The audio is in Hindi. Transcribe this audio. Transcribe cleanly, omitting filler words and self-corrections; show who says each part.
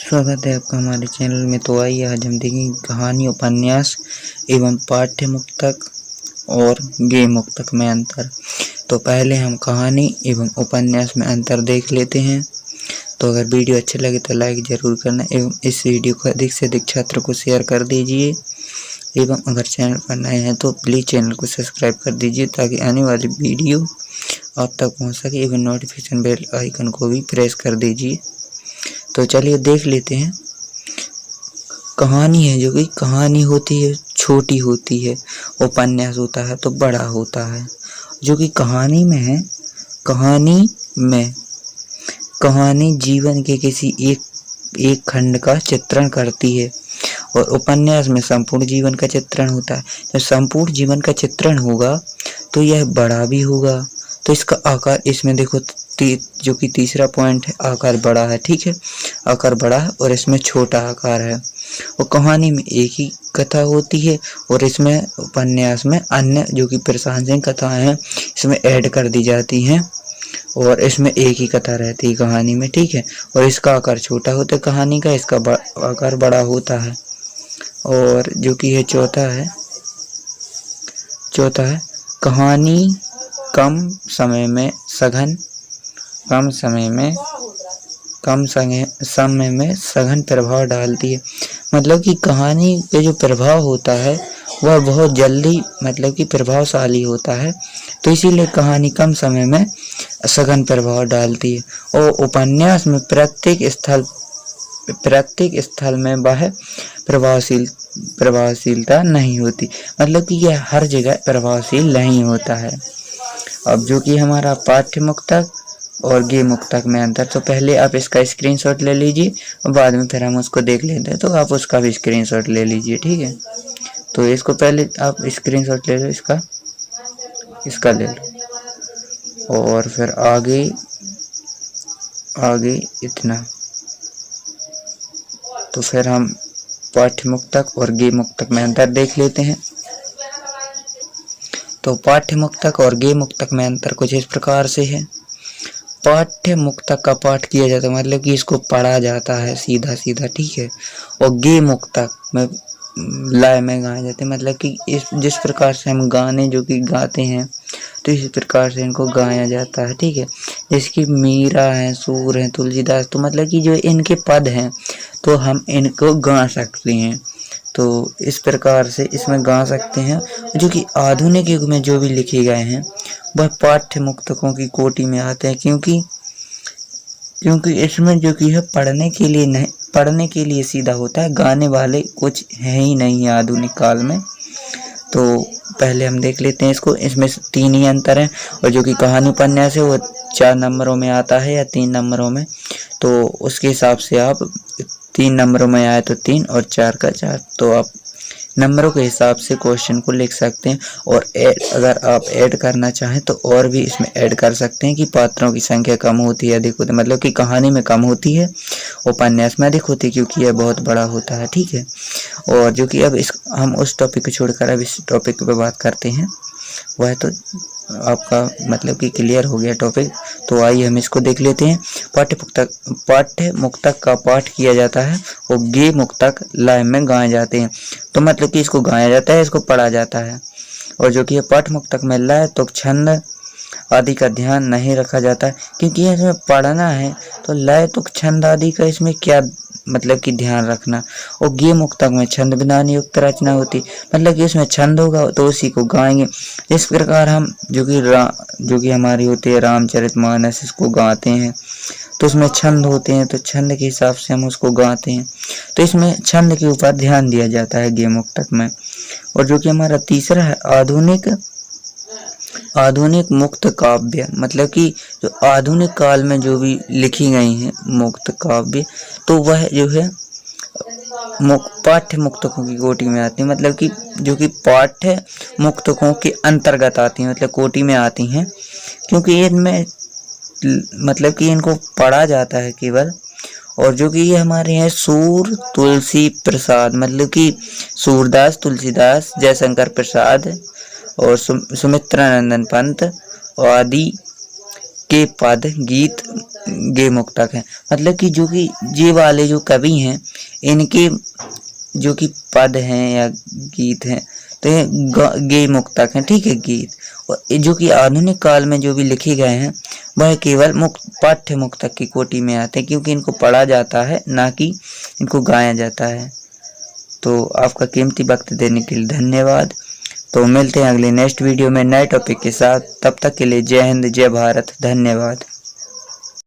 Speaker 1: स्वागत है आपका हमारे चैनल में। तो आइए आज हम देखेंगे कहानी, उपन्यास एवं पाठ्य मुक्तक और गेय मुक्तक में अंतर। तो पहले हम कहानी एवं उपन्यास में अंतर देख लेते हैं। तो अगर वीडियो अच्छे लगे तो लाइक जरूर करना एवं इस वीडियो को अधिक से अधिक छात्रों को शेयर कर दीजिए एवं अगर चैनल पर नए हैं तो प्लीज़ चैनल को सब्सक्राइब कर दीजिए ताकि आने वाली वीडियो आप तक पहुंच सके एवं नोटिफिकेशन बेल आइकन को भी प्रेस कर दीजिए। तो चलिए देख लेते हैं। कहानी है जो कि कहानी होती है छोटी होती है, उपन्यास होता है तो बड़ा होता है। जो कि कहानी में है, कहानी जीवन के किसी एक खंड का चित्रण करती है और उपन्यास में संपूर्ण जीवन का चित्रण होता है। जब संपूर्ण जीवन का चित्रण होगा तो यह बड़ा भी होगा। तो इसका आकार, इसमें देखो जो कि तीसरा पॉइंट है, आकार बड़ा है। ठीक है, आकार बड़ा है और इसमें छोटा आकार है। और कहानी में एक ही कथा होती है और इसमें उपन्यास में अन्य जो कि प्रशंसक कथाएं हैं इसमें ऐड कर दी जाती हैं और इसमें एक ही कथा रहती है कहानी में। ठीक है, और इसका आकार छोटा होता है कहानी का, इसका आकार बड़ा होता है। और जो कि है चौथा है कहानी कम समय में सघन प्रभाव डालती है। मतलब कि कहानी के जो प्रभाव होता है वह बहुत जल्दी मतलब कि प्रभावशाली होता है, तो इसीलिए कहानी कम समय में सघन प्रभाव डालती है। और उपन्यास में प्रत्येक स्थल में वह प्रभावशीलता नहीं होती, मतलब कि यह हर जगह प्रभावशील नहीं होता है। अब जो कि हमारा पाठ्य मुक्तक और गेय मुक्तक में अंतर, तो पहले आप इसका स्क्रीनशॉट ले लीजिए और बाद में फिर हम उसको देख लेते हैं, तो आप उसका भी स्क्रीनशॉट ले लीजिए। ठीक है, तो इसको पहले आप स्क्रीनशॉट ले लो, इसका ले लो और फिर आगे इतना। तो फिर हम पाठ्य मुक्तक और गेय मुक्तक में अंतर देख लेते हैं। तो पाठ्य मुक्तक और गेय मुक्तक में अंतर कुछ इस प्रकार से है। पाठ्य मुक्तक का पाठ किया जाता है, मतलब कि इसको पढ़ा जाता है सीधा सीधा। ठीक है, और गेय मुक्तक में लय में गाए जाते हैं, मतलब कि जिस प्रकार से हम गाने जो कि गाते हैं तो इसी प्रकार से इनको गाया जाता है। ठीक है, जिसकी मीरा है, सूर है, तुलसीदास, तो मतलब कि जो इनके पद हैं तो हम इनको गा सकते हैं। तो इस प्रकार से इसमें गा सकते हैं। जो कि आधुनिक युग में जो भी लिखे गए हैं वह पाठ्य मुक्तकों की कोटि में आते हैं, क्योंकि इसमें जो कि है पढ़ने के लिए सीधा होता है, गाने वाले कुछ है ही नहीं है आधुनिक काल में। तो पहले हम देख लेते हैं इसको। इसमें 3 ही अंतर हैं और जो कि कहानी उपन्यास है वो 4 नंबरों में आता है या 3 नंबरों में, तो उसके हिसाब से आप 3 नंबरों में आए तो 3 और 4 का 4, तो आप नंबरों के हिसाब से क्वेश्चन को लिख सकते हैं। और अगर आप ऐड करना चाहें तो और भी इसमें ऐड कर सकते हैं कि पात्रों की संख्या कम होती है, अधिक होती है, मतलब कि कहानी में कम होती है, उपन्यास में अधिक होती है क्योंकि यह बहुत बड़ा होता है। ठीक है, और जो कि अब हम उस टॉपिक को छोड़कर अब इस टॉपिक पे बात करते हैं। वह तो आपका मतलब कि क्लियर हो गया टॉपिक। तो आइए हम इसको देख लेते हैं। पाठ्य मुक्तक का पाठ किया जाता है और गेय मुक्तक लय में गाए जाते हैं। तो मतलब कि इसको गाया जाता है, इसको पढ़ा जाता है। और जो कि पाठ्य मुक्तक में लय तो छंद आदि का ध्यान नहीं रखा जाता है, क्योंकि इसमें पढ़ना है तो लय तो छंद आदि का इसमें क्या मतलब कि ध्यान रखना। और गेय मुक्तक में छंद विधान युक्त रचना होती, मतलब कि इसमें छंद होगा तो उसी को गाएंगे। इस प्रकार हम जो कि हमारी होती है रामचरितमानस, इसको गाते हैं तो उसमें छंद होते हैं, तो छंद के हिसाब से हम उसको गाते हैं। तो इसमें छंद के ऊपर ध्यान दिया जाता है गेय मुक्तक में। और जो कि हमारा तीसरा है आधुनिक मुक्त काव्य, मतलब कि जो आधुनिक काल में जो भी लिखी गई हैं मुक्त काव्य, तो वह जो है पाठ्य मुक्तकों की कोटि में आती है, मतलब कि जो कि पाठ्य मुक्तकों के अंतर्गत आती हैं, मतलब कोटि में आती हैं, क्योंकि इनमें मतलब कि इनको पढ़ा जाता है केवल। और जो कि ये हमारे हैं सूर तुलसी प्रसाद, मतलब कि सूरदास, तुलसीदास, जयशंकर प्रसाद और सुमित्रानंदन पंत आदि के पद गीत गे मुक्तक हैं। मतलब कि जो कि ये वाले जो कवि हैं इनके जो कि पद हैं या गीत हैं तो ये गे मुक्तक हैं, ठीक है, गीत। और जो कि आधुनिक काल में जो भी लिखे गए हैं वह केवल पाठ्य मुक्तक की कोटि में आते हैं, क्योंकि इनको पढ़ा जाता है ना कि इनको गाया जाता है। तो आपका कीमती वक्त देने के लिए धन्यवाद। तो मिलते हैं अगले नेक्स्ट वीडियो में नए टॉपिक के साथ। तब तक के लिए जय हिंद, जय भारत, धन्यवाद।